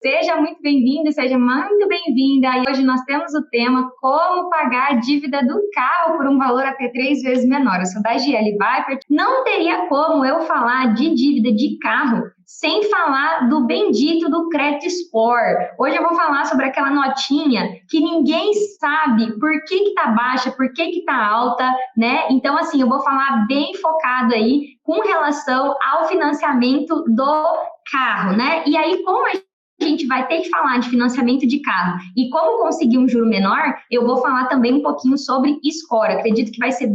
Seja muito bem-vindo, seja muito bem-vinda. E hoje nós temos o tema como pagar a dívida do carro por um valor até 3 vezes menor. Eu sou da GL Viper. Não teria como eu falar de dívida de carro sem falar do bendito do Credit Score. Hoje eu vou falar sobre aquela notinha que ninguém sabe por que tá baixa, por que tá alta, né? Então, assim, eu vou falar bem focado aí com relação ao financiamento do carro, né? E aí, como a gente vai ter que falar de financiamento de carro e como conseguir um juro menor, eu vou falar também um pouquinho sobre score. Acredito que vai ser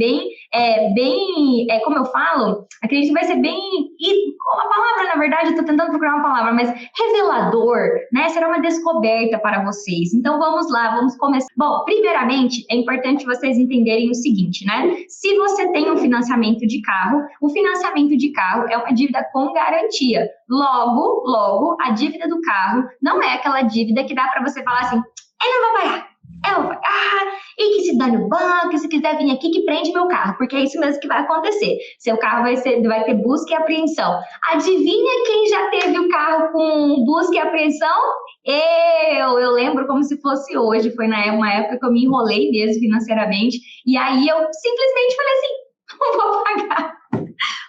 como eu falo, acredito que vai ser bem, a palavra, na verdade, eu estou tentando procurar uma palavra, mas revelador, né? Será uma descoberta para vocês. Então, vamos lá, vamos começar. Bom, primeiramente, é importante vocês entenderem o seguinte, né? Se você tem um financiamento de carro, o financiamento de carro é uma dívida com garantia. Logo, a dívida do carro não é aquela dívida que dá para você falar assim, eu não vou pagar, e que se dane o banco, se quiser vir aqui que prende meu carro, porque é isso mesmo que vai acontecer. Seu carro vai ter busca e apreensão. Adivinha quem já teve o carro com busca e apreensão? Eu lembro como se fosse hoje, foi uma época que eu me enrolei mesmo financeiramente, e aí eu simplesmente falei assim, não vou pagar.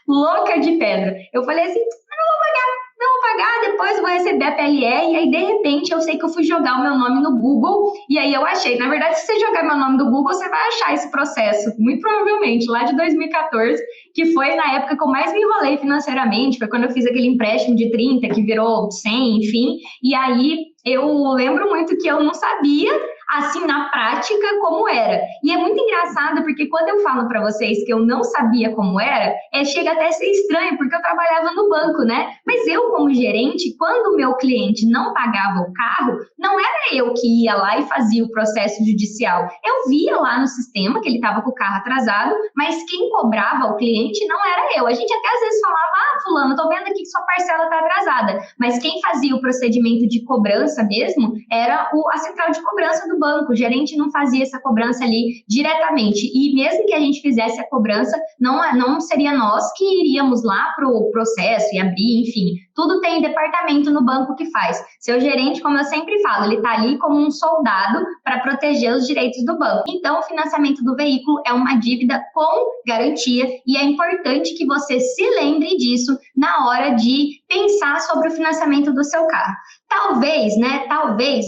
Louca de pedra. Eu falei assim, não vou pagar, depois eu vou receber a PLE, e aí de repente eu sei que eu fui jogar o meu nome no Google, e aí eu achei. Na verdade, se você jogar meu nome no Google, você vai achar esse processo, muito provavelmente, lá de 2014, que foi na época que eu mais me enrolei financeiramente, foi quando eu fiz aquele empréstimo de 30, que virou 100, enfim, e aí eu lembro muito que eu não sabia, assim, na prática, como era. E é muito engraçado, porque quando eu falo para vocês que eu não sabia como era, chega até a ser estranho, porque eu trabalhava no banco, né? Mas eu, como gerente, quando o meu cliente não pagava o carro, não era eu que ia lá e fazia o processo judicial. Eu via lá no sistema que ele estava com o carro atrasado, mas quem cobrava o cliente não era eu. A gente até às vezes falava, fulano, tô vendo aqui que sua parcela está atrasada. Mas quem fazia o procedimento de cobrança mesmo era a central de cobrança do banco. O gerente não fazia essa cobrança ali diretamente. E mesmo que a gente fizesse a cobrança, não seria nós que iríamos lá para o processo e abrir, enfim. Tudo tem departamento no banco que faz. Seu gerente, como eu sempre falo, ele está ali como um soldado para proteger os direitos do banco. Então, o financiamento do veículo é uma dívida com garantia e é importante que você se lembre disso na hora de pensar sobre o financiamento do seu carro. Talvez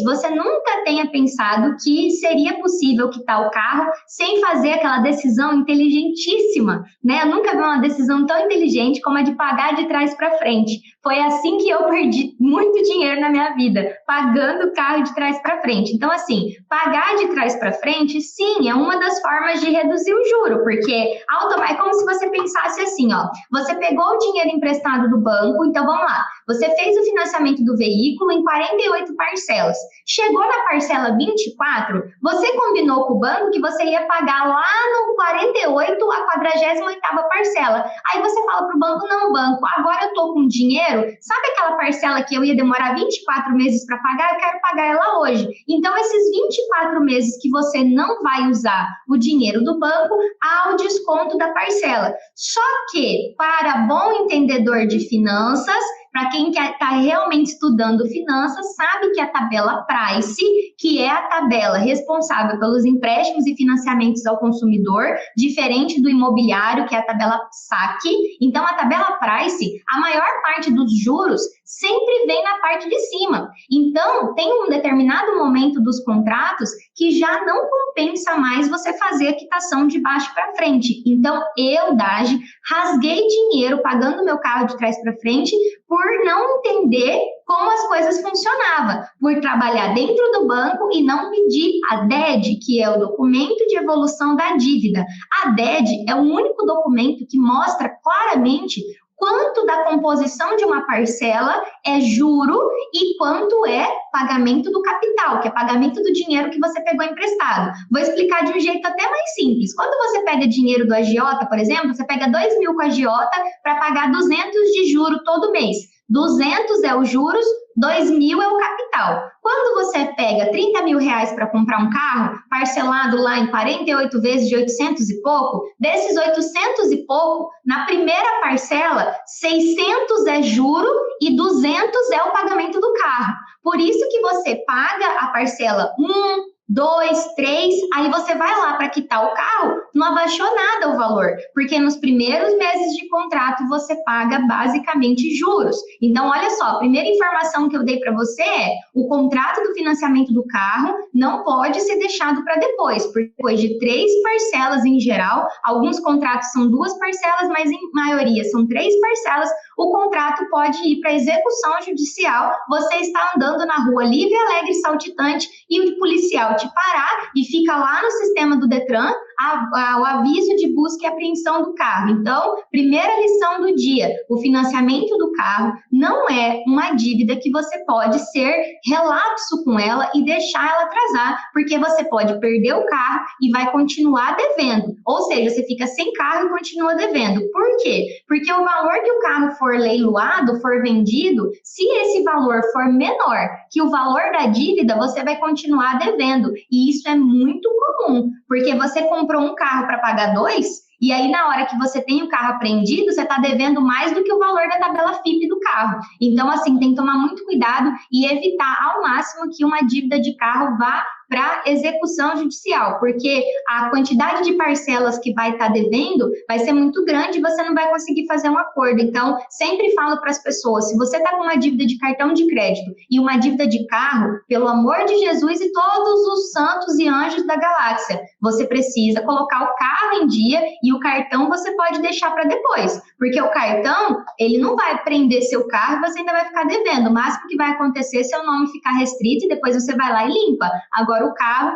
você nunca tenha pensado que seria possível quitar o carro sem fazer aquela decisão inteligentíssima, né? Eu nunca vi uma decisão tão inteligente como a de pagar de trás para frente. Foi assim que eu perdi muito dinheiro na minha vida, pagando o carro de trás para frente. Então, assim, pagar de trás para frente, sim, é uma das formas de reduzir o juro, porque é como se você pensasse assim, ó, você pegou o dinheiro emprestado do banco, então vamos lá, você fez o financiamento do veículo em 48 parcelas. Chegou na parcela 24, você combinou com o banco que você ia pagar lá no 48 a 48ª parcela. Aí você fala para o banco, não, banco, agora eu estou com dinheiro, sabe aquela parcela que eu ia demorar 24 meses para pagar? Eu quero pagar ela hoje. Então, esses 24 meses que você não vai usar o dinheiro do banco, há o desconto da parcela. Só que, para bom entendedor de finanças, para quem está realmente estudando finanças, sabe que a tabela Price, que é a tabela responsável pelos empréstimos e financiamentos ao consumidor, diferente do imobiliário, que é a tabela SAC. Então, a tabela Price, a maior parte dos juros sempre vem na parte de cima. Então, tem um determinado momento dos contratos que já não compensa mais você fazer a quitação de baixo para frente. Então, eu, Dagi, rasguei dinheiro pagando meu carro de trás para frente por não entender como as coisas funcionavam, por trabalhar dentro do banco e não pedir a DED, que é o documento de evolução da dívida. A DED é o único documento que mostra claramente quanto da composição de uma parcela é juro e quanto é pagamento do capital, que é pagamento do dinheiro que você pegou emprestado. Vou explicar de um jeito até mais simples. Quando você pega dinheiro do agiota, por exemplo, você pega 2 mil com a agiota para pagar 200 de juro todo mês. 200 é os juros, 2 mil é o capital. Quando você pega 30 mil reais para comprar um carro, parcelado lá em 48 vezes de 800 e pouco, desses 800 e pouco, na primeira parcela, 600 é juro e 200 é o pagamento do carro. Por isso que você paga a parcela 1, 2, 3, aí você vai lá para quitar o carro, não abaixou nada o valor, porque nos primeiros meses de contrato você paga basicamente juros. Então, olha só, a primeira informação que eu dei para você é: o contrato do financiamento do carro não pode ser deixado para depois, porque depois de 3 parcelas em geral, alguns contratos são 2 parcelas, mas em maioria são 3 parcelas, o contrato pode ir para execução judicial. Você está andando na rua livre, alegre, saltitante e o policial te parar e fica lá no sistema do Detran o aviso de busca e apreensão do carro. Então, primeira lição do dia: o financiamento do carro não é uma dívida que você pode ser relapso com ela e deixar ela atrasar, porque você pode perder o carro e vai continuar devendo. Ou seja, você fica sem carro e continua devendo. Por quê? Porque o valor que o carro for leiloado, for vendido, se esse valor for menor que o valor da dívida, você vai continuar devendo. E isso é muito comum, porque você comprou um carro para pagar 2, e aí na hora que você tem o carro apreendido, você está devendo mais do que o valor da tabela FIP do carro. Então, assim, tem que tomar muito cuidado e evitar ao máximo que uma dívida de carro vá para execução judicial, porque a quantidade de parcelas que vai estar devendo vai ser muito grande e você não vai conseguir fazer um acordo. Então, sempre falo para as pessoas: se você está com uma dívida de cartão de crédito e uma dívida de carro, pelo amor de Jesus e todos os santos e anjos da galáxia, você precisa colocar o carro em dia e o cartão você pode deixar para depois, porque o cartão, ele não vai prender seu carro e você ainda vai ficar devendo. O máximo que vai acontecer é seu nome ficar restrito e depois você vai lá e limpa. Agora, o carro,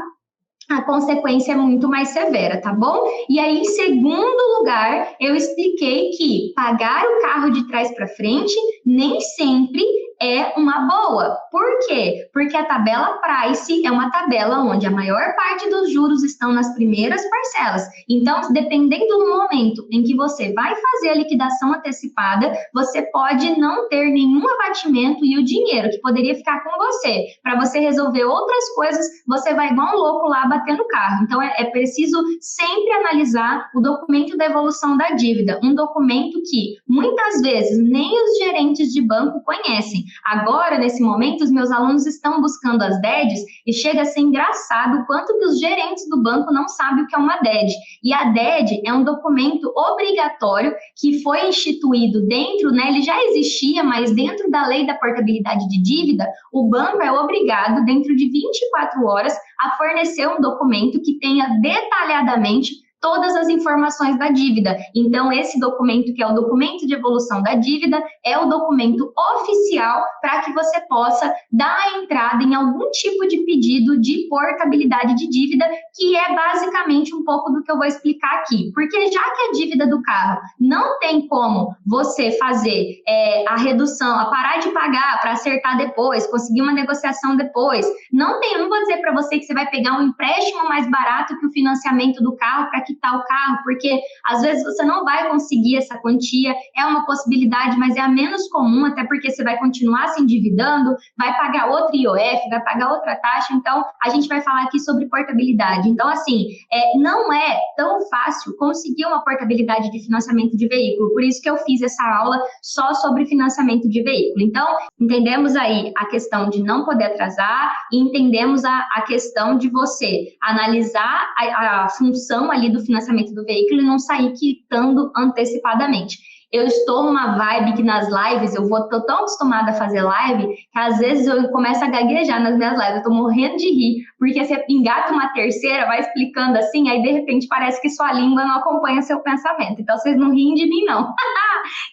a consequência é muito mais severa, tá bom? E aí, em segundo lugar, eu expliquei que pagar o carro de trás para frente nem sempre é uma boa. Por quê? Porque a tabela Price é uma tabela onde a maior parte dos juros estão nas primeiras parcelas. Então, dependendo do momento em que você vai fazer a liquidação antecipada, você pode não ter nenhum abatimento e o dinheiro que poderia ficar com você para você resolver outras coisas, você vai igual um louco lá bater no carro. Então, é preciso sempre analisar o documento da evolução da dívida, um documento que muitas vezes nem os gerentes de banco conhecem. Agora, nesse momento, os meus alunos estão buscando as DEDs e chega a ser engraçado o quanto que os gerentes do banco não sabem o que é uma DED. E a DED é um documento obrigatório que foi instituído dentro, né, ele já existia, mas dentro da lei da portabilidade de dívida, o banco é obrigado, dentro de 24 horas, a fornecer um documento que tenha detalhadamente todas as informações da dívida. Então, esse documento, que é o documento de evolução da dívida, é o documento oficial para que você possa dar a entrada em algum tipo de pedido de portabilidade de dívida, que é basicamente um pouco do que eu vou explicar aqui. Porque já que a dívida do carro não tem como você fazer a redução, a parar de pagar para acertar depois, conseguir uma negociação depois, não vou dizer para você que você vai pegar um empréstimo mais barato que o financiamento do carro para quitar o carro, porque às vezes você não vai conseguir essa quantia, é uma possibilidade, mas é a menos comum, até porque você vai continuar se endividando, vai pagar outro IOF, vai pagar outra taxa. Então, a gente vai falar aqui sobre portabilidade. Então, assim, não é tão fácil conseguir uma portabilidade de financiamento de veículo, por isso que eu fiz essa aula só sobre financiamento de veículo. Então, entendemos aí a questão de não poder atrasar e entendemos a questão de você analisar a função ali do financiamento do veículo e não sair quitando antecipadamente. Eu estou numa vibe que nas lives, tô tão acostumada a fazer live, que às vezes eu começo a gaguejar nas minhas lives, eu tô morrendo de rir, porque você engata uma terceira, vai explicando assim, aí de repente parece que sua língua não acompanha seu pensamento. Então vocês não riem de mim, não.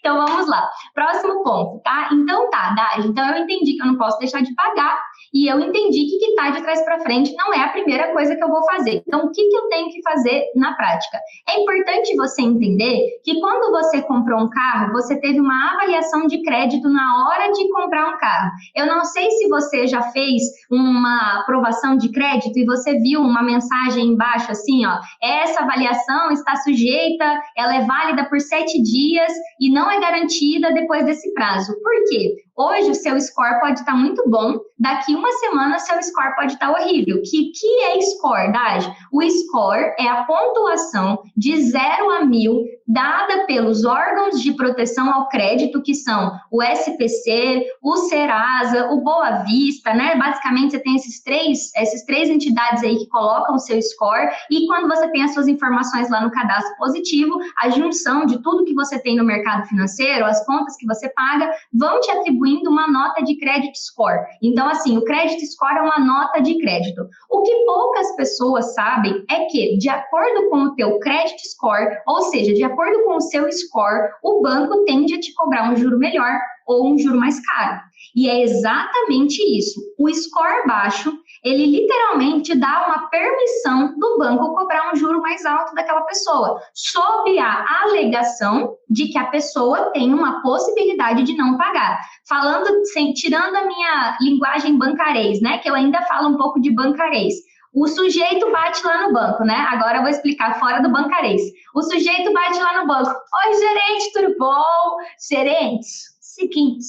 Então vamos lá. Próximo ponto, tá? Então tá, Dade, então eu entendi que eu não posso deixar de pagar, e eu entendi que quitar de trás para frente não é a primeira coisa que eu vou fazer. Então, o que eu tenho que fazer na prática? É importante você entender que quando você comprou um carro, você teve uma avaliação de crédito na hora de comprar um carro. Eu não sei se você já fez uma aprovação de crédito e você viu uma mensagem embaixo assim, ó, essa avaliação está sujeita, ela é válida por 7 dias e não é garantida depois desse prazo. Por quê? Hoje o seu score pode estar muito bom, daqui uma semana seu score pode estar horrível. Que é score, Daj? O score é a pontuação de 0 a 1000 dada pelos órgãos de proteção ao crédito, que são o SPC, o Serasa, o Boa Vista, né? Basicamente, você tem essas três entidades aí que colocam o seu score, e quando você tem as suas informações lá no cadastro positivo, a junção de tudo que você tem no mercado financeiro, as contas que você paga, vão te atribuindo uma nota de credit score. Então, assim, o credit score é uma nota de crédito. O que poucas pessoas sabem é que, de acordo com o teu credit score, ou seja, de acordo com o seu score, o banco tende a te cobrar um juro melhor ou um juro mais caro. E é exatamente isso. O score baixo, ele literalmente dá uma permissão do banco cobrar um juro mais alto daquela pessoa, sob a alegação de que a pessoa tem uma possibilidade de não pagar. Falando, tirando a minha linguagem bancarês, né, que eu ainda falo um pouco de bancarês. O sujeito bate lá no banco, né? Agora eu vou explicar fora do bancarês. O sujeito bate lá no banco. Oi, gerente, tudo bom? Gerentes, seguinte,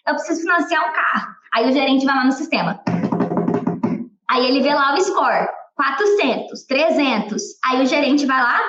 eu preciso financiar um carro. Aí o gerente vai lá no sistema. Aí ele vê lá o score, 400, 300. Aí o gerente vai lá,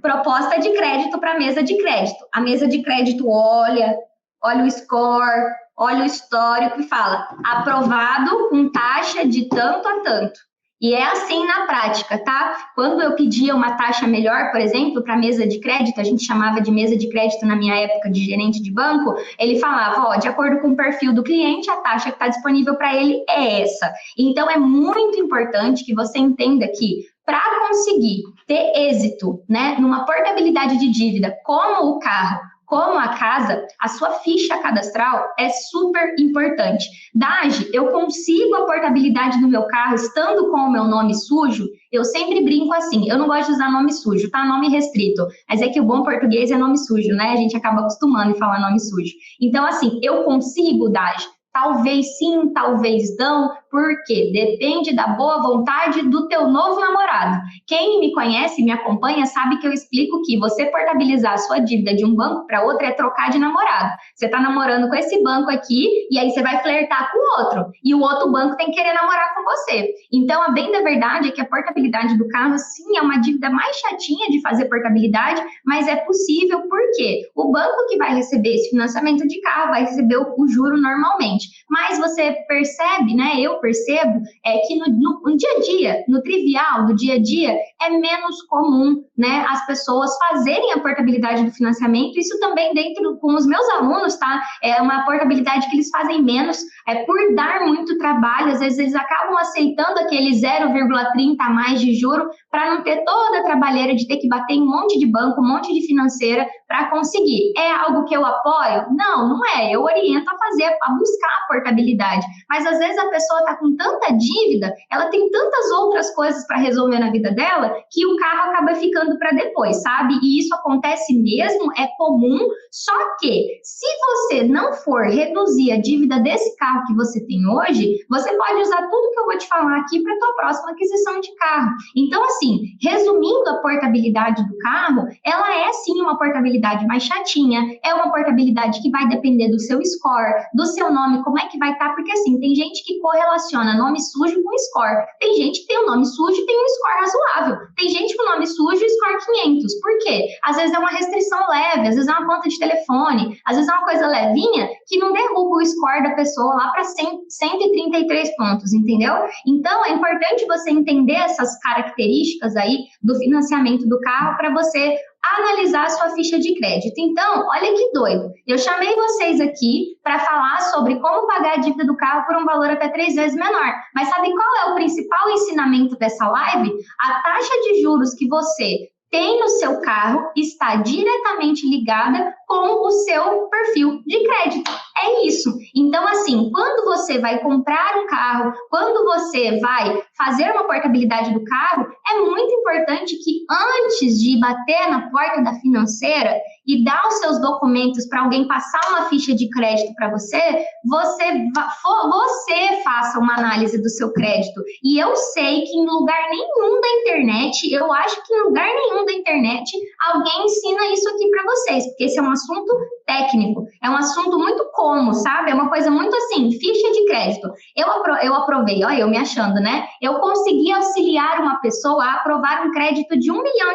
proposta de crédito para a mesa de crédito. A mesa de crédito olha o score, olha o histórico e fala, aprovado com taxa de tanto a tanto. E é assim na prática, tá? Quando eu pedia uma taxa melhor, por exemplo, para mesa de crédito, a gente chamava de mesa de crédito na minha época de gerente de banco, ele falava, ó, de acordo com o perfil do cliente, a taxa que está disponível para ele é essa. Então, é muito importante que você entenda que para conseguir ter êxito, né, numa portabilidade de dívida, como o carro, como a casa, a sua ficha cadastral é super importante. Daj, eu consigo a portabilidade do meu carro estando com o meu nome sujo? Eu sempre brinco assim, eu não gosto de usar nome sujo, tá? Nome restrito. Mas é que o bom português é nome sujo, né? A gente acaba acostumando em falar nome sujo. Então, assim, eu consigo, Daj? Talvez sim, talvez não, porque depende da boa vontade do teu novo namorado. Quem me conhece, me acompanha, sabe que eu explico que você portabilizar a sua dívida de um banco para outro é trocar de namorado. Você está namorando com esse banco aqui e aí você vai flertar com o outro. E o outro banco tem que querer namorar com você. Então, a bem da verdade é que a portabilidade do carro, sim, é uma dívida mais chatinha de fazer portabilidade, mas é possível porque o banco que vai receber esse financiamento de carro vai receber o juro normalmente. Mas você percebe, né? Eu percebo que no dia a dia, no trivial do dia a dia, é menos comum, né, as pessoas fazerem a portabilidade do financiamento. Isso também dentro com os meus alunos, tá? É uma portabilidade que eles fazem menos, por dar muito trabalho. Às vezes eles acabam aceitando aquele 0,30 a mais de juro para não ter toda a trabalheira de ter que bater em um monte de banco, um monte de financeira para conseguir. É algo que eu apoio? Não, não é. Eu oriento a fazer, a buscar a portabilidade. Mas às vezes a pessoa está com tanta dívida, ela tem tantas outras coisas para resolver na vida dela, que o carro acaba ficando para depois, sabe? E isso acontece mesmo, é comum, só que se você não for reduzir a dívida desse carro que você tem hoje, você pode usar tudo que eu vou te falar aqui para a tua próxima aquisição de carro. Então, assim, resumindo a portabilidade do carro, ela é sim uma portabilidade mais chatinha, é uma portabilidade que vai depender do seu score, do seu nome, como é que vai estar, porque assim, tem gente que correlaciona nome sujo com score, tem gente que tem um nome sujo e tem um score razoável, tem gente com nome sujo e score 500, por quê? Às vezes é uma restrição leve, às vezes é uma conta de telefone, às vezes é uma coisa levinha que não derruba o score da pessoa lá para 133 pontos, entendeu? Então, é importante você entender essas características aí do financiamento do carro para você analisar a sua ficha de crédito. Então, olha que doido. Eu chamei vocês aqui para falar sobre como pagar a dívida do carro por um valor até 3 vezes menor. Mas sabe qual é o principal ensinamento dessa live? A taxa de juros que você tem no seu carro está diretamente ligada com o seu perfil de crédito. É isso. Então, assim, quando você vai comprar um carro, quando você vai fazer uma portabilidade do carro, é muito importante que antes de bater na porta da financeira e dar os seus documentos para alguém passar uma ficha de crédito para você, você faça uma análise do seu crédito. E eu sei que em lugar nenhum da internet, eu acho que em lugar nenhum da internet, alguém ensina isso aqui para vocês, porque esse é um assunto técnico, é um assunto muito como, sabe? É uma coisa muito assim, ficha de crédito. Eu aprovei, olha, eu me achando, né? Eu consegui auxiliar uma pessoa a aprovar um crédito de R$ 1 milhão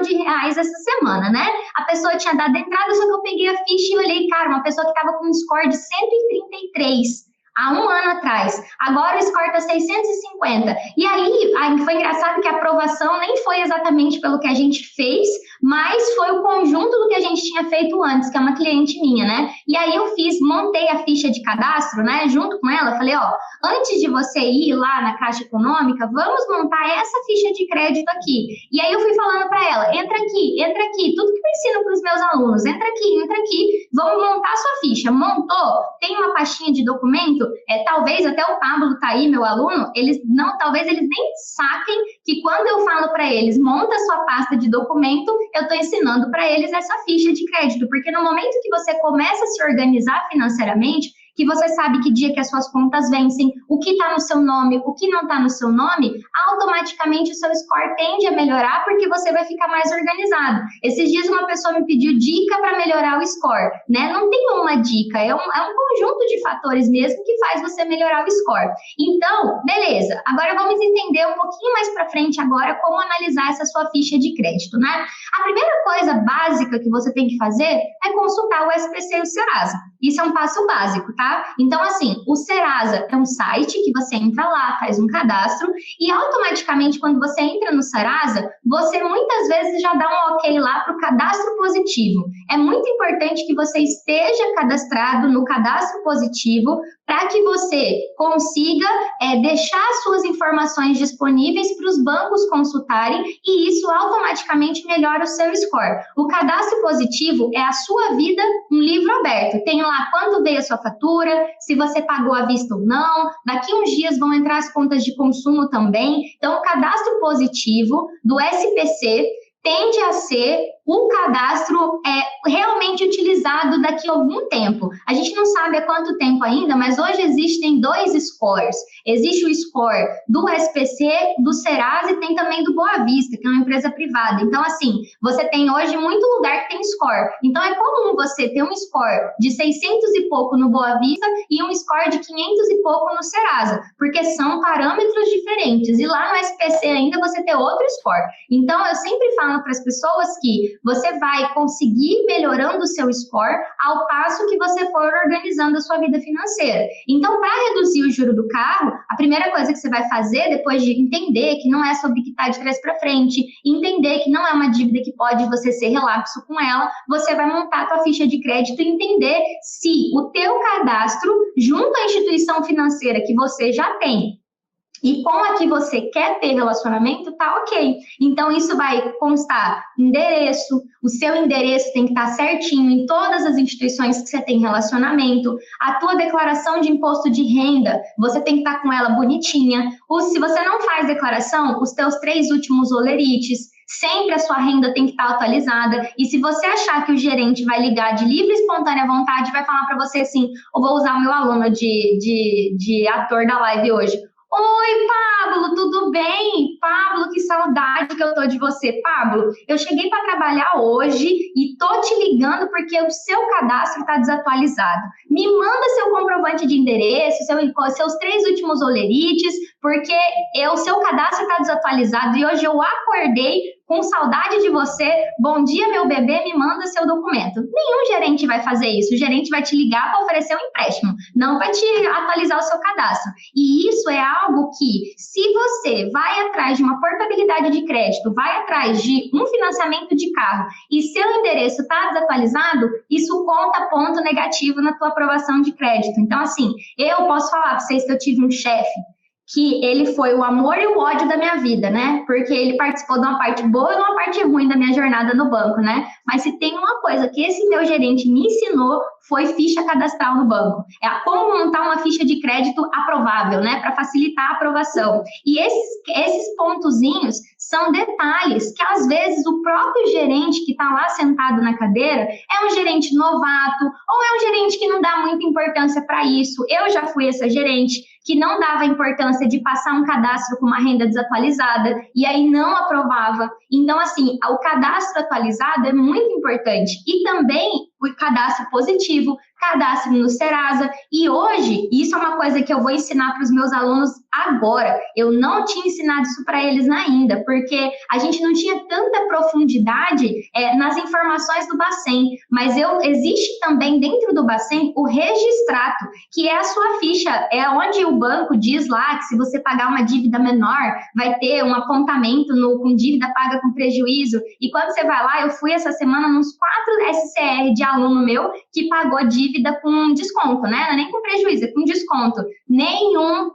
essa semana, né? A pessoa tinha dado entrada, só que eu peguei a ficha e olhei, cara, uma pessoa que estava com um score de 133 há um ano atrás. Agora o score está 650. E aí foi engraçado que a aprovação nem foi exatamente pelo que a gente fez, mas foi o conjunto do que a gente tinha feito antes, que é uma cliente minha, né? E aí eu montei a ficha de cadastro, né? Junto com ela, falei, ó, antes de você ir lá na Caixa Econômica, vamos montar essa ficha de crédito aqui. E aí eu fui falando para ela, entra aqui, tudo que eu ensino para os meus alunos, entra aqui, vamos montar a sua ficha. Montou, tem uma pastinha de documento, talvez até o Pablo tá aí, meu aluno, talvez eles nem saquem que quando eu falo para eles, monta a sua pasta de documento, eu estou ensinando para eles essa ficha de crédito, porque no momento que você começa a se organizar financeiramente, que você sabe que dia que as suas contas vencem, o que está no seu nome, o que não está no seu nome, automaticamente o seu score tende a melhorar porque você vai ficar mais organizado. Esses dias uma pessoa me pediu dica para melhorar o score, né? Não tem uma dica, é um conjunto de fatores mesmo que faz você melhorar o score. Então, beleza, agora vamos entender um pouquinho mais para frente agora como analisar essa sua ficha de crédito, né? A primeira coisa básica que você tem que fazer é consultar o SPC e o Serasa. Isso é um passo básico, tá? Então, assim, o Serasa é um site que você entra lá, faz um cadastro e automaticamente quando você entra no Serasa, você muitas vezes já dá um ok lá para o cadastro positivo. É muito importante que você esteja cadastrado no cadastro positivo para que você consiga deixar suas informações disponíveis para os bancos consultarem e isso automaticamente melhora o seu score. O cadastro positivo é a sua vida um livro aberto. Tem lá quanto veio a sua fatura, se você pagou à vista ou não. Daqui uns dias vão entrar as contas de consumo também. Então, o cadastro positivo do SPC tende a ser o cadastro realmente utilizado daqui a algum tempo. A gente não sabe há quanto tempo ainda, mas hoje existem 2 scores. Existe o score do SPC, do Serasa e tem também do Boa Vista, que é uma empresa privada. Então, assim, você tem hoje muito lugar que tem score. Então, é comum você ter um score de 600 e pouco no Boa Vista e um score de 500 e pouco no Serasa, porque são parâmetros diferentes. E lá no SPC ainda você tem outro score. Então, eu sempre falo para as pessoas que você vai conseguir melhorando o seu score ao passo que você for organizando a sua vida financeira. Então, para reduzir o juro do carro, a primeira coisa que você vai fazer, depois de entender que não é sobre quitar de trás para frente, entender que não é uma dívida que pode você ser relapso com ela, você vai montar a tua ficha de crédito e entender se o teu cadastro, junto à instituição financeira que você já tem, e com a que você quer ter relacionamento, tá ok. Então, isso vai constar endereço, o seu endereço tem que estar certinho em todas as instituições que você tem relacionamento, a tua declaração de imposto de renda, você tem que estar com ela bonitinha. Se você não faz declaração, os teus 3 últimos olerites, sempre a sua renda tem que estar atualizada. E se você achar que o gerente vai ligar de livre e espontânea vontade, vai falar para você assim, eu vou usar o meu aluno de ator da live hoje. Oi, Pablo, tudo bem? Pablo, que saudade que eu tô de você. Pablo, eu cheguei para trabalhar hoje e tô te ligando porque o seu cadastro está desatualizado. Me manda seu comprovante de endereço, seus 3 últimos olerites, porque o seu cadastro está desatualizado e hoje eu acordei com saudade de você. Bom dia, meu bebê, me manda seu documento. Nenhum gerente vai fazer isso. O gerente vai te ligar para oferecer um empréstimo, não para te atualizar o seu cadastro. E isso é algo que, se você vai atrás de uma portabilidade de crédito, vai atrás de um financiamento de carro e seu endereço está desatualizado, isso conta ponto negativo na tua aprovação de crédito. Então, assim, eu posso falar para vocês que eu tive um chefe que ele foi o amor e o ódio da minha vida, né? Porque ele participou de uma parte boa e de uma parte ruim da minha jornada no banco, né? Mas se tem uma coisa que esse meu gerente me ensinou, foi ficha cadastral no banco. É como montar uma ficha de crédito aprovável, né? Para facilitar a aprovação. E esses pontozinhos são detalhes que, às vezes, o próprio gerente que está lá sentado na cadeira é um gerente novato ou é um gerente que não dá muita importância para isso. Eu já fui essa gerente que não dava importância de passar um cadastro com uma renda desatualizada e aí não aprovava. Então, assim, o cadastro atualizado é muito importante. E também o cadastro positivo, cadastro no Serasa. E hoje, isso é uma coisa que eu vou ensinar para os meus alunos agora. Eu não tinha ensinado isso para eles ainda, porque a gente não tinha tanta profundidade nas informações do Bacen. Mas existe também dentro do Bacen o registrato, que é a sua ficha, é onde o banco diz lá que se você pagar uma dívida menor, vai ter um apontamento com dívida paga com prejuízo. E quando você vai lá, eu fui essa semana nos 4 SCR de aluno meu que pagou dívida com desconto, né? Não é nem com prejuízo, é com desconto. Nenhum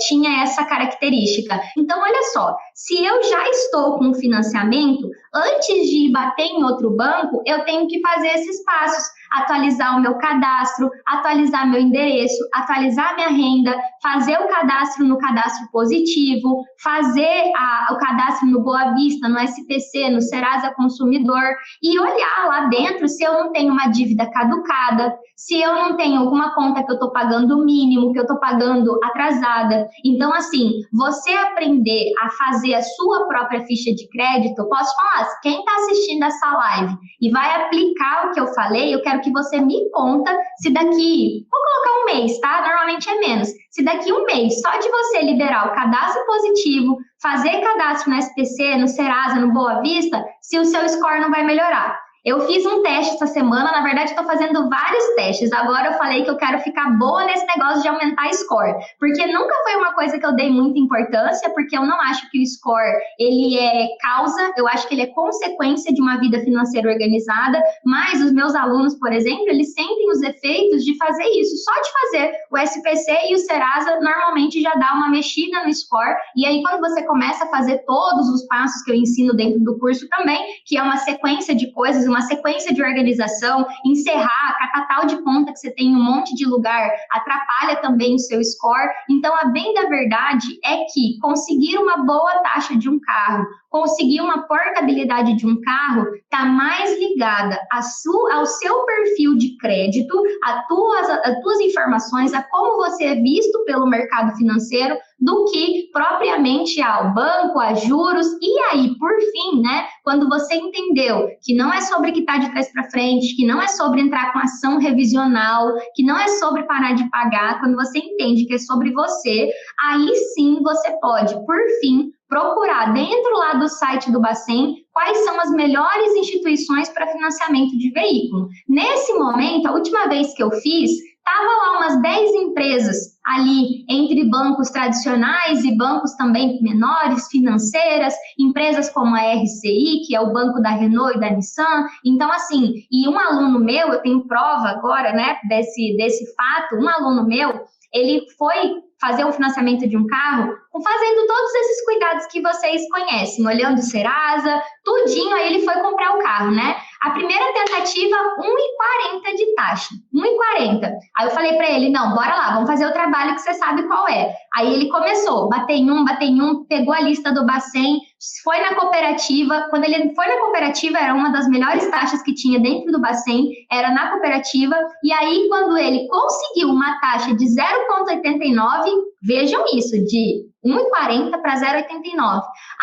tinha essa característica. Então, olha só, se eu já estou com financiamento, antes de bater em outro banco, eu tenho que fazer esses passos. Atualizar o meu cadastro, atualizar meu endereço, atualizar minha renda, fazer o cadastro no cadastro positivo, fazer o cadastro no Boa Vista, no SPC, no Serasa Consumidor e olhar lá dentro se eu não tenho uma dívida caducada, se eu não tenho alguma conta que eu estou pagando o mínimo, que eu estou pagando atrasada. Então, assim, você aprender a fazer a sua própria ficha de crédito, posso falar, quem está assistindo essa live e vai aplicar o que eu falei, eu quero que você me conta se daqui, vou colocar um mês, tá? Normalmente é menos. Se daqui um mês, só de você liberar o cadastro positivo, fazer cadastro no SPC, no Serasa, no Boa Vista, se o seu score não vai melhorar. Eu fiz um teste essa semana, na verdade estou fazendo vários testes. Agora eu falei que eu quero ficar boa nesse negócio de aumentar score, porque nunca foi uma coisa que eu dei muita importância, porque eu não acho que o score, ele é causa, eu acho que ele é consequência de uma vida financeira organizada, mas os meus alunos, por exemplo, eles sentem os efeitos de fazer isso. Só de fazer o SPC e o Serasa, normalmente já dá uma mexida no score, e aí quando você começa a fazer todos os passos que eu ensino dentro do curso também, que é uma sequência de coisas, uma sequência de organização, encerrar, catatal de conta que você tem em um monte de lugar, atrapalha também o seu score. Então, a bem da verdade é que conseguir uma boa taxa de um carro, conseguir uma portabilidade de um carro, está mais ligada ao seu perfil de crédito, às tuas informações, a como você é visto pelo mercado financeiro, do que propriamente ao banco, a juros. E aí, por fim, né, quando você entendeu que não é sobre quitar de trás para frente, que não é sobre entrar com ação revisional, que não é sobre parar de pagar, quando você entende que é sobre você, aí sim você pode, por fim, procurar dentro lá do site do Bacen quais são as melhores instituições para financiamento de veículo. Nesse momento, a última vez que eu fiz, estava lá umas 10 empresas ali, entre bancos tradicionais e bancos também menores, financeiras, empresas como a RCI, que é o banco da Renault e da Nissan. Então, assim, e um aluno meu, eu tenho prova agora, né, desse fato, um aluno meu, ele foi fazer um financiamento de um carro, fazendo todos esses cuidados que vocês conhecem, olhando o Serasa, tudinho, aí ele foi comprar o carro, né? A primeira tentativa, 1,40 de taxa, 1,40. Aí eu falei para ele, não, bora lá, vamos fazer o trabalho que você sabe qual é. Aí ele começou, bater em um, pegou a lista do Bacen, foi na cooperativa. Quando ele foi na cooperativa, era uma das melhores taxas que tinha dentro do Bacen, era na cooperativa. E aí, quando ele conseguiu uma taxa de 0,89, vejam isso, de 1,40 para 0,89.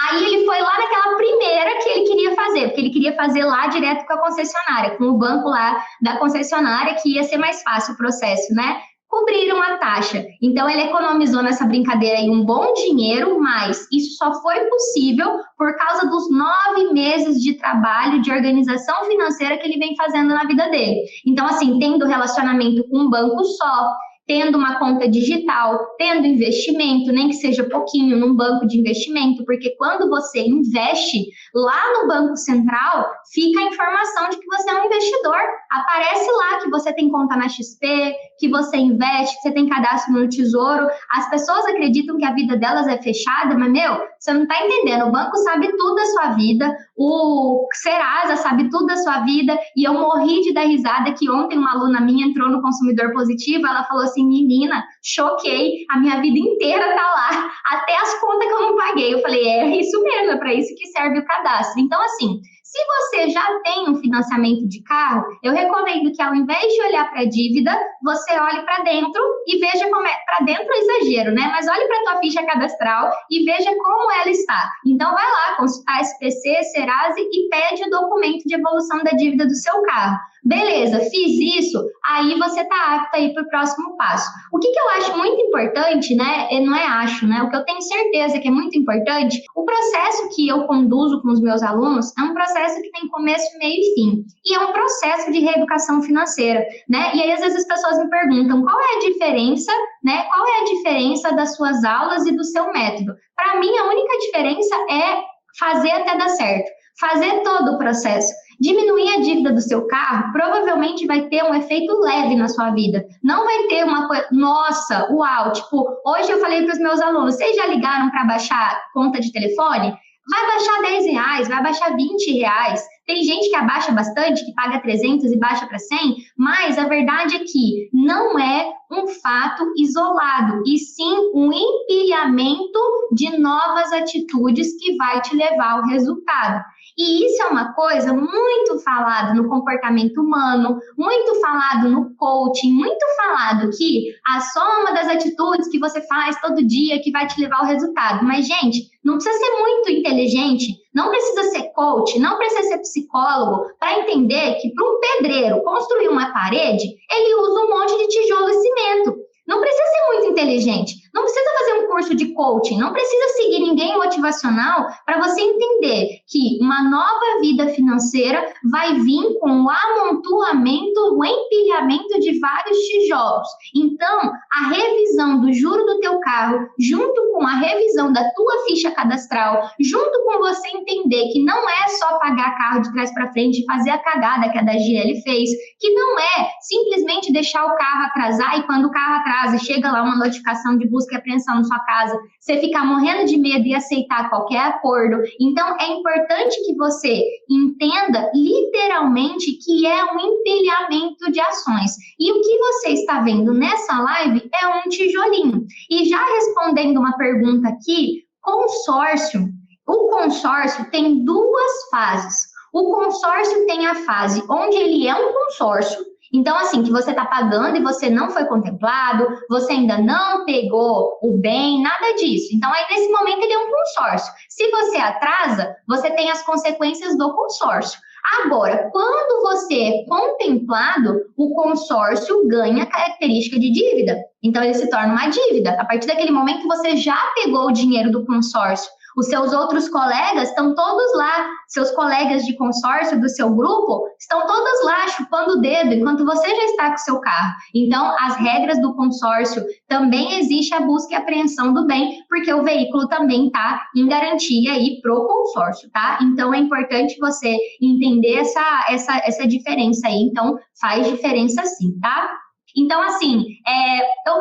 Aí ele foi lá naquela primeira que ele queria fazer, porque ele queria fazer lá direto com a concessionária, com o banco lá da concessionária, que ia ser mais fácil o processo, né? Cobriram a taxa. Então, ele economizou nessa brincadeira aí um bom dinheiro, mas isso só foi possível por causa dos 9 meses de trabalho de organização financeira que ele vem fazendo na vida dele. Então, assim, tendo relacionamento com um banco só, tendo uma conta digital, tendo investimento, nem que seja pouquinho, num banco de investimento, porque quando você investe lá no Banco Central, fica a informação de que você é um investidor. Aparece lá que você tem conta na XP, que você investe, que você tem cadastro no Tesouro. As pessoas acreditam que a vida delas é fechada, mas, você não está entendendo. O banco sabe tudo da sua vida, o Serasa sabe tudo da sua vida, e eu morri de dar risada que ontem uma aluna minha entrou no Consumidor Positivo, ela falou assim, menina, choquei, a minha vida inteira tá lá, até as contas que eu não paguei. Eu falei, é isso mesmo, é para isso que serve o cadastro. Então, assim, Se você já tem um financiamento de carro, eu recomendo que ao invés de olhar para a dívida, você olhe para dentro e veja como é, para dentro é exagero, né? Mas olhe para a tua ficha cadastral e veja como ela está. Então vai lá consultar SPC, Serasa e pede o documento de evolução da dívida do seu carro. Beleza, fiz isso, aí você está apto a ir para o próximo passo. O que eu acho muito importante, né? Não é acho, né? O que eu tenho certeza que é muito importante, o processo que eu conduzo com os meus alunos é um processo que tem começo, meio e fim. E é um processo de reeducação financeira, né? E aí, às vezes, as pessoas me perguntam qual é a diferença, né? Qual é a diferença das suas aulas e do seu método? Para mim, a única diferença é fazer até dar certo. Fazer todo o processo. Diminuir a dívida do seu carro provavelmente vai ter um efeito leve na sua vida. Não vai ter uma coisa, nossa, uau, tipo, hoje eu falei para os meus alunos, vocês já ligaram para baixar conta de telefone? Vai baixar R$10, vai baixar R$20. Tem gente que abaixa bastante, que paga 300 e baixa para 100, mas a verdade é que não é um fato isolado, e sim um empilhamento de novas atitudes que vai te levar ao resultado. E isso é uma coisa muito falada no comportamento humano, muito falado no coaching, muito falado que a soma das atitudes que você faz todo dia que vai te levar ao resultado. Mas, gente, não precisa ser muito inteligente, não precisa ser coach, não precisa ser psicólogo para entender que para um pedreiro construir uma parede, ele usa um monte de tijolo e cimento. Não precisa ser muito inteligente, não precisa fazer um curso de coaching, não precisa seguir ninguém motivacional para você entender que uma nova vida financeira vai vir com o amontoamento, o empilhamento de vários tijolos. Então, a revisão do juro do teu carro, junto com a revisão da tua ficha cadastral, junto com você entender que não é só pagar carro de trás para frente e fazer a cagada que a da GL fez, que não é simplesmente deixar o carro atrasar e quando o carro atrasa e chega lá uma notificação de busca e apreensão na sua casa, você ficar morrendo de medo e aceitar qualquer acordo. Então, é importante que você entenda literalmente que é um empilhamento de ações. E o que você está vendo nessa live é um tijolinho. E já respondendo uma pergunta aqui, consórcio. O consórcio tem duas fases. O consórcio tem a fase onde ele é um consórcio, então, assim, que você está pagando e você não foi contemplado, você ainda não pegou o bem, nada disso. Então, aí, nesse momento, ele é um consórcio. Se você atrasa, você tem as consequências do consórcio. Agora, quando você é contemplado, o consórcio ganha característica de dívida. Então, ele se torna uma dívida. A partir daquele momento, você já pegou o dinheiro do consórcio. Os seus outros colegas estão todos lá, seus colegas de consórcio do seu grupo estão todos lá chupando o dedo, enquanto você já está com o seu carro. Então, as regras do consórcio também existe a busca e apreensão do bem, porque o veículo também está em garantia aí pro consórcio, tá? Então, é importante você entender essa diferença aí. Então, faz diferença sim, tá? Então, assim,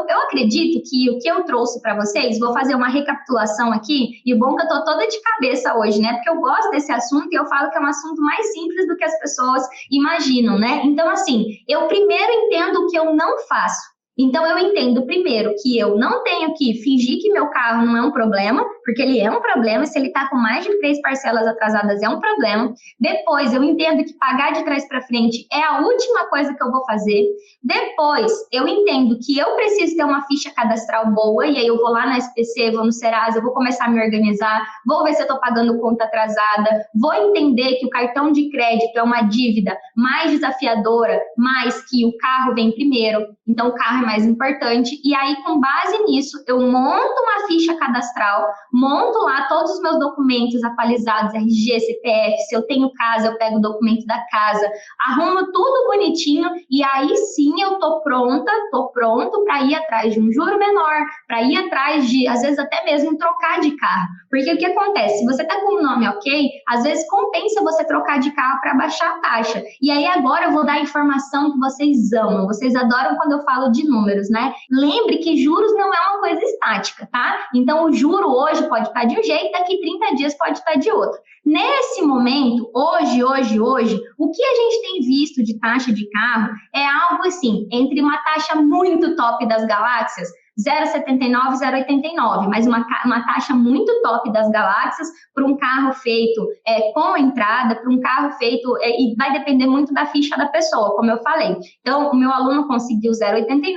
eu acredito que o que eu trouxe para vocês, vou fazer uma recapitulação aqui, e o bom é que eu tô toda de cabeça hoje, né? Porque eu gosto desse assunto e eu falo que é um assunto mais simples do que as pessoas imaginam, né? Então, assim, eu primeiro entendo o que eu não faço. Então, eu entendo primeiro que eu não tenho que fingir que meu carro não é um problema, porque ele é um problema, se ele está com mais de 3 parcelas atrasadas é um problema. Depois, eu entendo que pagar de trás para frente é a última coisa que eu vou fazer. Depois, eu entendo que eu preciso ter uma ficha cadastral boa, e aí eu vou lá na SPC, vou no Serasa, eu vou começar a me organizar, vou ver se eu estou pagando conta atrasada, vou entender que o cartão de crédito é uma dívida mais desafiadora, mas que o carro vem primeiro, então o carro é mais importante, e aí com base nisso eu monto uma ficha cadastral, monto lá todos os meus documentos atualizados, RG, CPF, se eu tenho casa eu pego o documento da casa, arrumo tudo bonitinho e aí sim eu tô pronto para ir atrás de um juro menor, para ir atrás de, às vezes até mesmo trocar de carro, porque o que acontece, se você tá com o nome ok, às vezes compensa você trocar de carro para baixar a taxa, e aí agora eu vou dar a informação que vocês amam, vocês adoram quando eu falo de números, né? Lembre que juros não é uma coisa estática, tá? Então, o juro hoje pode estar de um jeito, daqui 30 dias pode estar de outro. Nesse momento, hoje, o que a gente tem visto de taxa de carro é algo assim, entre uma taxa muito top das galáxias, 0,79, 0,89, mas uma taxa muito top das galáxias para um carro feito com entrada, para um carro feito, e vai depender muito da ficha da pessoa, como eu falei. Então, o meu aluno conseguiu 0,89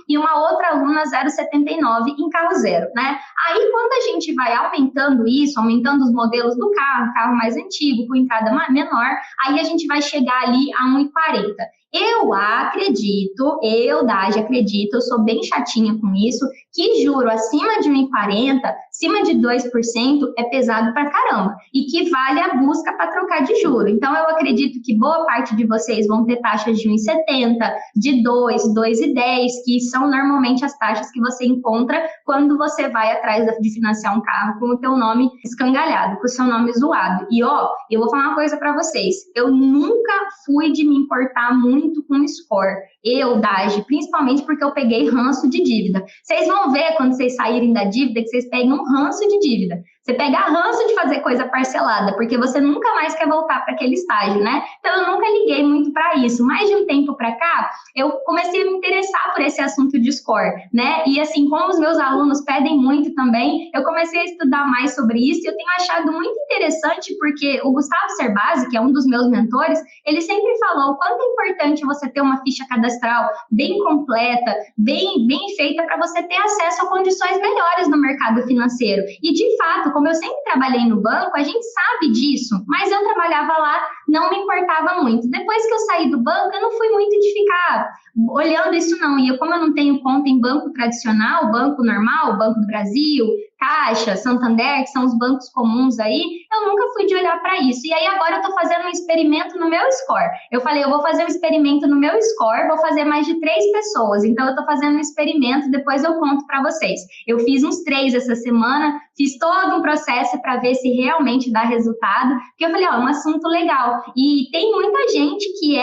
e uma outra aluna 0,79 em carro zero, né? Aí, quando a gente vai aumentando isso, aumentando os modelos do carro mais antigo, com entrada menor, aí a gente vai chegar ali a 1,40. Eu acredito, eu sou bem chatinha com isso, que juro acima de 1,40, acima de 2% é pesado pra caramba e que vale a busca para trocar de juro. Então, eu acredito que boa parte de vocês vão ter taxas de 1,70, de 2, 2,10, que são normalmente as taxas que você encontra quando você vai atrás de financiar um carro com o teu nome escangalhado, com o seu nome zoado. E, eu vou falar uma coisa para vocês, eu nunca fui de me importar muito com score. Dagi, principalmente porque eu peguei ranço de dívida. Vocês vão ver quando vocês saírem da dívida que vocês pegam um ranço de dívida. Você pega ranço de fazer coisa parcelada, porque você nunca mais quer voltar para aquele estágio, né? Então, eu nunca liguei muito para isso. Mais de um tempo para cá, eu comecei a me interessar por esse assunto de score, né? E assim, como os meus alunos pedem muito também, eu comecei a estudar mais sobre isso e eu tenho achado muito interessante porque o Gustavo Cerbasi, que é um dos meus mentores, ele sempre falou o quanto é importante você ter uma ficha cadastral bem completa, bem feita para você ter acesso a condições melhores no mercado financeiro. E, de fato, como eu sempre trabalhei no banco, a gente sabe disso, mas eu trabalhava lá, não me importava muito. Depois que eu saí do banco, eu não fui muito de ficar olhando isso não. E como eu não tenho conta em banco tradicional, banco normal, Banco do Brasil, Caixa, Santander, que são os bancos comuns aí, eu nunca fui de olhar para isso. E aí agora eu estou fazendo um experimento no meu score. Eu falei, eu vou fazer um experimento no meu score, vou fazer mais de 3 pessoas. Então eu estou fazendo um experimento, depois eu conto para vocês. Eu fiz uns 3 essa semana, fiz todo um processo para ver se realmente dá resultado, porque eu falei, é um assunto legal. E tem muita gente que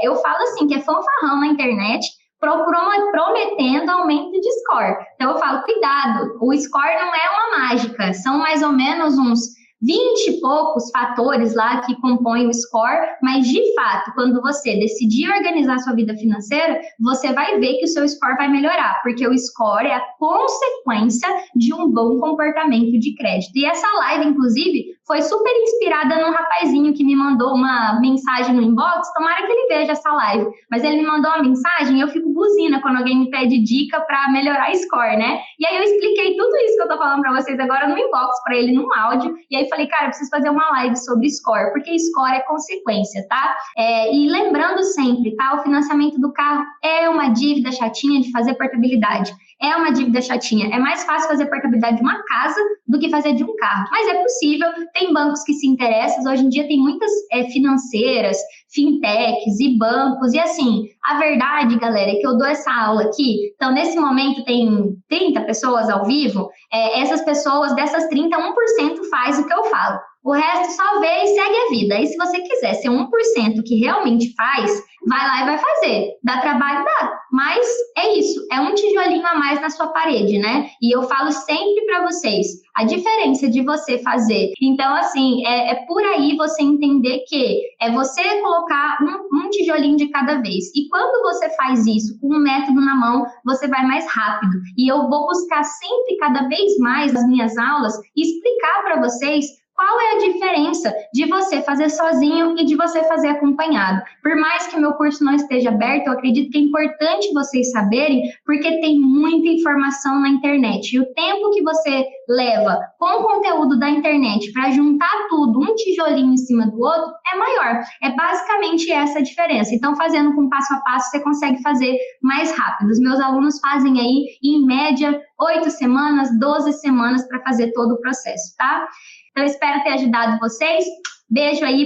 eu falo assim, que é fanfarrão na internet, prometendo aumento de score. Então, eu falo, cuidado, o score não é uma mágica, são mais ou menos uns 20 e poucos fatores lá que compõem o score, mas de fato, quando você decidir organizar sua vida financeira, você vai ver que o seu score vai melhorar, porque o score é a consequência de um bom comportamento de crédito. E essa live, inclusive, foi super inspirada num rapazinho que me mandou uma mensagem no inbox, tomara que ele veja essa live, mas ele me mandou uma mensagem e eu fico buzina quando alguém me pede dica para melhorar score, né? E aí eu expliquei tudo isso que eu tô falando para vocês agora no inbox para ele, num áudio, e aí falei, cara, eu preciso fazer uma live sobre score, porque score é consequência, tá? E lembrando sempre, tá? O financiamento do carro é uma dívida chatinha de fazer portabilidade. É uma dívida chatinha. É mais fácil fazer portabilidade de uma casa do que fazer de um carro. Mas é possível, tem bancos que se interessam. Hoje em dia tem muitas financeiras, fintechs e bancos. E assim, a verdade, galera, é que eu dou essa aula aqui. Então, nesse momento tem 30 pessoas ao vivo. Essas pessoas, dessas 30, 1% faz o que eu falo. O resto só vê e segue a vida. E se você quiser ser 1% que realmente faz, vai lá e vai fazer. Dá trabalho? Dá. Mas é isso. É um tijolinho a mais na sua parede, né? E eu falo sempre para vocês, a diferença de você fazer. Então, assim, é por aí você entender que é você colocar um tijolinho de cada vez. E quando você faz isso com um método na mão, você vai mais rápido. E eu vou buscar sempre, cada vez mais, nas minhas aulas, explicar para vocês qual é a diferença de você fazer sozinho e de você fazer acompanhado. Por mais que o meu curso não esteja aberto, eu acredito que é importante vocês saberem, porque tem muita informação na internet. E o tempo que você leva com o conteúdo da internet para juntar tudo, um tijolinho em cima do outro, é maior. É basicamente essa a diferença. Então, fazendo com passo a passo, você consegue fazer mais rápido. Os meus alunos fazem aí, em média, 8 semanas, 12 semanas para fazer todo o processo, tá? Então, espero ter ajudado vocês. Beijo aí.